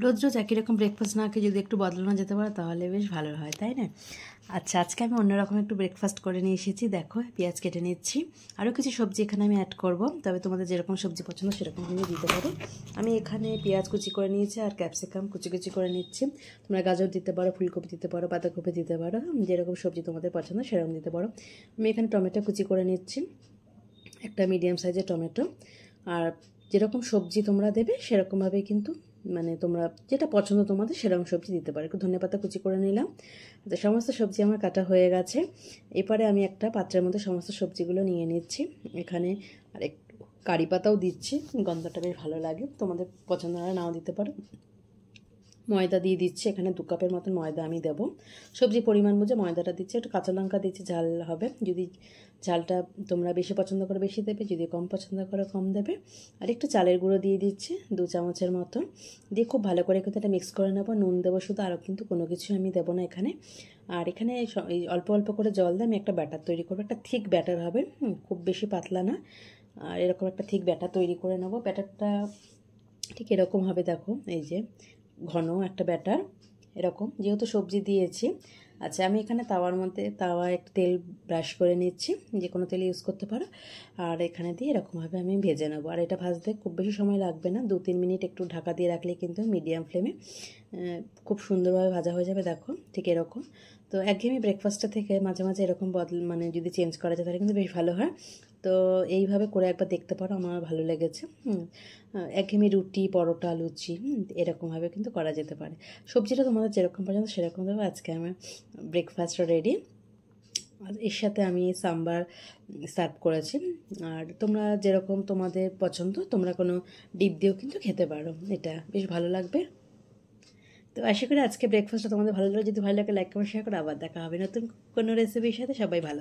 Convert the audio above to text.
রোজ রোজ একই রকম ব্রেকফাস্ট না খেয়ে যদি একটু বদলানো যেতে পারে তাহলে বেশ ভালো হয়, তাই না? আচ্ছা, আজকে আমি অন্যরকম একটু ব্রেকফাস্ট করে নিয়ে এসেছি। দেখো, পেঁয়াজ কেটে নিচ্ছি, আরও কিছু সবজি এখানে আমি অ্যাড করব, তবে তোমাদের যেরকম সবজি পছন্দ সেরকম তুমি দিতে পারো। আমি এখানে পেঁয়াজ কুচি করে নিয়েছি আর ক্যাপসিকাম কুচি কুচি করে নিচ্ছি। তোমরা গাজর দিতে পারো, ফুলকপি দিতে পারো, বাঁধাকপি দিতে পারো, যেরকম সবজি তোমাদের পছন্দ সেরকম দিতে পারো। আমি এখানে টমেটো কুচি করে নিচ্ছি, একটা মিডিয়াম সাইজের টমেটো। আর যেরকম সবজি তোমরা দেবে সেরকমভাবে কিন্তু মানে তোমরা যেটা পছন্দ তোমাদের সেরকম সবজি দিতে পারো। একটু ধনেপাতা কুচি করে নিলাম। তো সমস্ত সবজি আমার কাটা হয়ে গেছে। এরপরে আমি একটা পাত্রের মধ্যে সমস্ত সবজিগুলো নিয়ে নিচ্ছি। এখানে আর একটু কারি পাতাও দিচ্ছি, গন্ধটা বেশ ভালো লাগে, তোমাদের পছন্দ হলে নাও দিতে পারো। ময়দা দিয়ে দিচ্ছি, এখানে 2 কাপের মতন ময়দা আমি দেবো। সবজি পরিমাণ বুঝে ময়দাটা দিচ্ছি। একটু কাঁচা লঙ্কা দিচ্ছি, ঝাল হবে, যদি ঝালটা তোমরা বেশি পছন্দ করো বেশি দেবে, যদি কম পছন্দ করো কম দেবে। আর একটু চালের গুঁড়ো দিয়ে দিচ্ছি 2 চামচের মতো, দিয়ে খুব ভালো করে কিন্তু এটা মিক্স করে নেবো। নুন দেবো শুধু, আরও কিন্তু কোনো কিছু আমি দেবো না এখানে। আর এখানে এই অল্প অল্প করে জল দিয়ে আমি একটা ব্যাটার তৈরি করবো, একটা থিক ব্যাটার হবে, খুব বেশি পাতলা না। আর এরকম একটা থিক ব্যাটার তৈরি করে নেবো। ব্যাটারটা ঠিক এরকম হবে, দেখো এই যে ঘন একটা ব্যাটার এরকম, যেহেতু সবজি দিয়েছি। আচ্ছা, আমি এখানে তাওয়ায় একটু তেল ব্রাশ করে নিচ্ছি, যে কোনো তেল ইউজ করতে পারো। আর এখানে দিয়ে এরকমভাবে আমি ভেজে নেবো। আর এটা ভাজতে খুব বেশি সময় লাগবে না, 2-3 মিনিট একটু ঢাকা দিয়ে রাখলে কিন্তু মিডিয়াম ফ্লেমে খুব সুন্দরভাবে ভাজা হয়ে যাবে। দেখো ঠিক এরকম। তো একঘেয়েমি ব্রেকফাস্টটা থেকে মাঝে মাঝে এরকম মানে যদি চেঞ্জ করা যায় তাহলে কিন্তু বেশ ভালো হয়। তো এইভাবে করে একবার দেখতে পারো, আমার ভালো লেগেছে। একঘেয়েমি রুটি, পরোটা, লুচি এরকমভাবে কিন্তু করা যেতে পারে। সবজিটা তোমাদের যেরকম পছন্দ সেরকম দেবো। আজকে আমার ব্রেকফাস্টটা রেডি। আর এর সাথে আমি সাম্বার সার্ভ করেছি। আর তোমরা যেরকম তোমাদের পছন্দ তোমরা কোনো ডিপ দিয়েও কিন্তু খেতে পারো, এটা বেশ ভালো লাগবে। তো আশা করি আজকে ব্রেকফাস্টটা তোমাদের ভালো লাগে। যদি ভালো লাগে লাইক কমেন্ট শেয়ার করে, আবার দেখা হবে নতুন কোনো রেসিপির সাথে। সবাই ভালো।